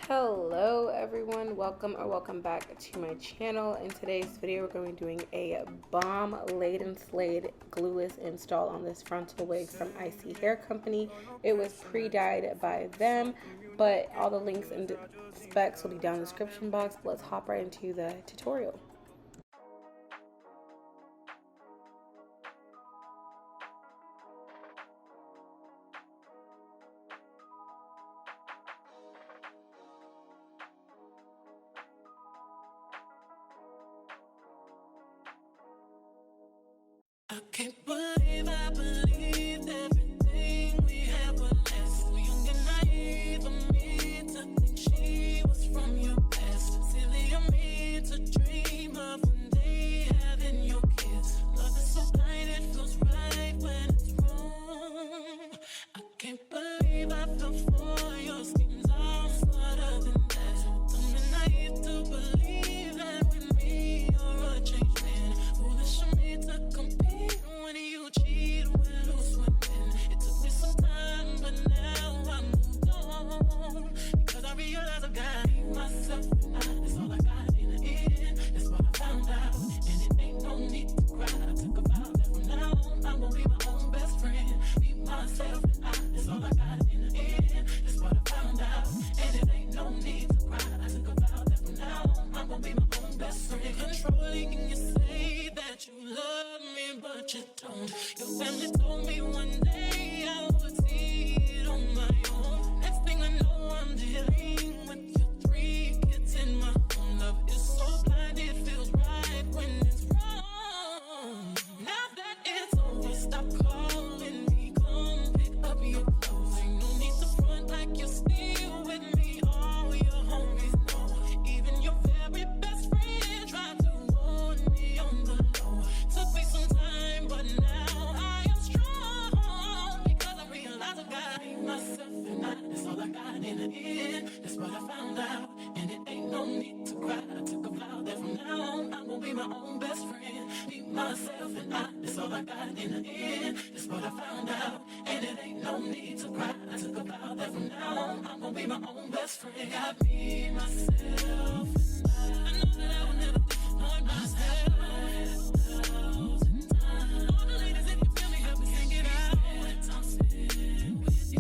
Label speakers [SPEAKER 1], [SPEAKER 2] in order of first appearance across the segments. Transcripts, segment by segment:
[SPEAKER 1] Hello everyone, welcome back to my channel. In today's video we're going to be doing a bomb laid and slayed glueless install on this frontal wig from Isee hair company. It was pre-dyed by them, but all the links and specs will be down in the description box. Let's hop right into the tutorial.
[SPEAKER 2] I can't believe I believed everything we had was less. So young and naive of me to think she was from your past. Silly of me to dream of one day having your kids. Love is so blind, it feels right when it's wrong. I can't believe I fell for your schemes. I'm smarter than that. Dumb and naive to believe that with me you're a changed man. Foolish of me to compete when you cheat with loose women. It took me some time, but now I moved on. Because I realized I got myself and that's all I got in the end. That's what I found out. And it ain't no need to cry. I took a vow that from now on I'm gonna be my own best friend. Be myself and that's all I got in the end. That's what I found out. And it ain't no need to cry. I took a vow that from now on I'm gonna be my own best friend. Controlling and you say that you love me, but you don't. Your family told me one day I would see it on my own. Next thing I know, I'm dealing with your 3 kids in my own. Love is so blind, it feels right when it's wrong. Now that it's over, stop calling me. Come pick up your clothes. Ain't no need to front like you're still with me. All your homies know. Even your very best friend tried to warn me on the low. Took me some time, but now I am strong. Because I realize I got myself and that's all I got in the end. That's what I found out. And it ain't no need to cry. I took a vow that from now on I'm gonna be my own best friend. Be myself and that's all I got in the end. That's what I found out. And it ain't no need to cry. I took a vow that from now on I'm gonna be my own best friend. Got me, myself, and I know that I will never disappoint myself. All the ladies, if you feel me, help me sing it out. I'm sitting with you.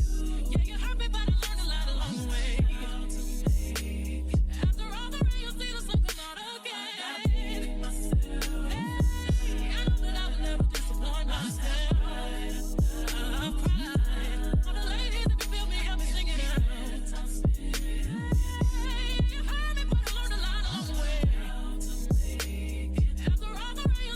[SPEAKER 2] Yeah, you hurt me, but I learned a lot along the way. After all the rain, you'll see the sun come out again. I got myself. Hey, I know that I will never disappoint myself. I've cried. All the ladies, if you feel me, help me sing it out. I'm sitting. Hey, you hurt me, but I learned a lot along the way. After all the rain,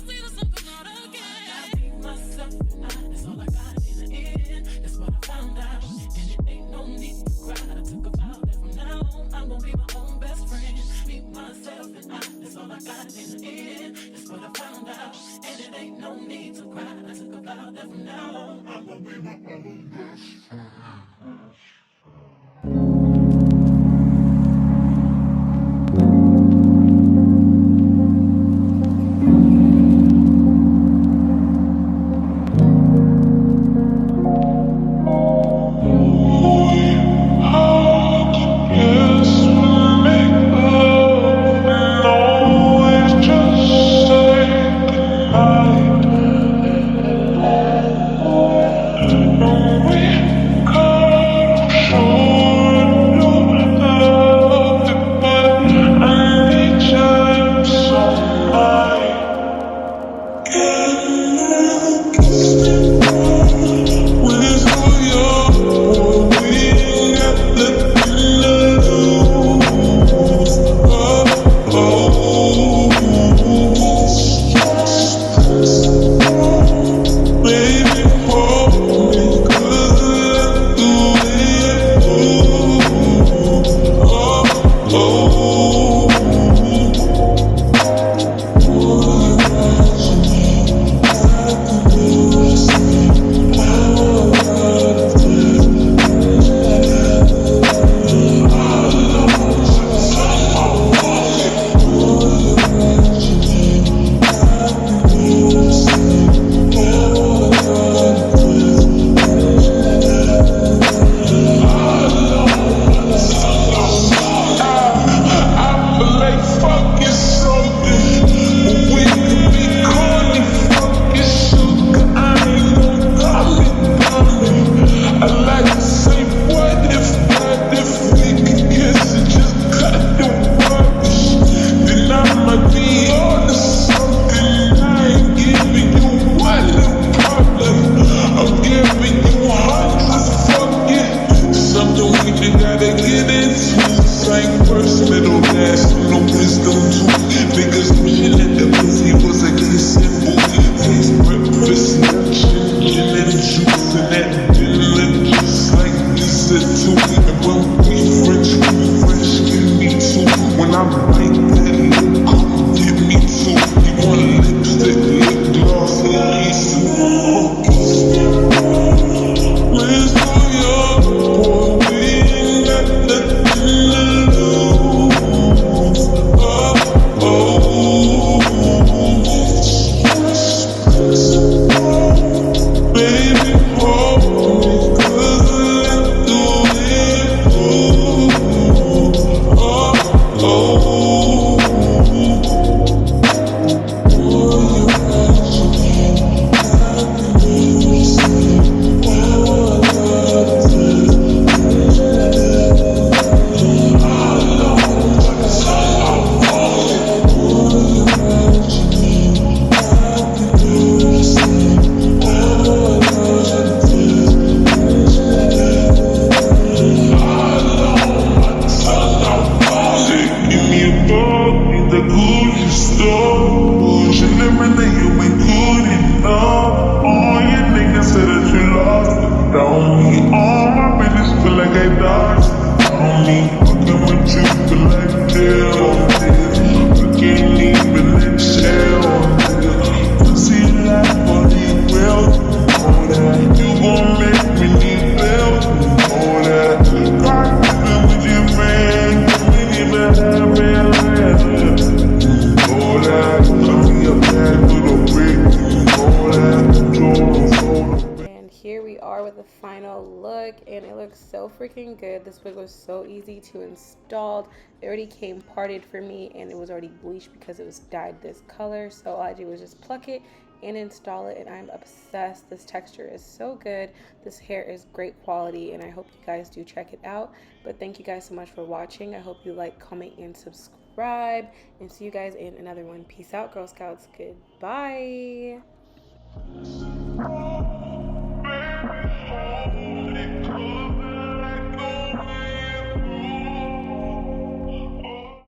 [SPEAKER 3] same person, middle last, no wisdom too. Niggas wishing that the pussy was a gay symbol. Taste breakfast, lunch, gin and juice, and that dinner just like this at two. And when we French, give me two. When I bite that lip, come get me two. You want lipstick, lip gloss, and Isee. Where's my young boy? We ain't got nothing to lose. Oh, baby, hold me, 'cause I like the way you move. Oh, give me a bug in the Glueless store. Bullshit, lemonade, you ain't good enough. All your niggas said that you lost it. Don't need all my business feel like I dodged it. I don't need fucking with you feel like jail. I can't even let shell. Pussy like Holy Grail. All that you gon' make me need bail. All that God even with your man.
[SPEAKER 1] And here we are with the final look, and it looks so freaking good. This wig was so easy to install. It already came parted for me, and it was already bleached because it was dyed this color. So all I did was just pluck it and install it, and I'm obsessed. This texture is so good. This hair is great quality, and I hope you guys do check it out. But thank you guys so much for watching. I hope you like, comment, and subscribe, and see you guys in another one. Peace out, Girl Scouts. Goodbye.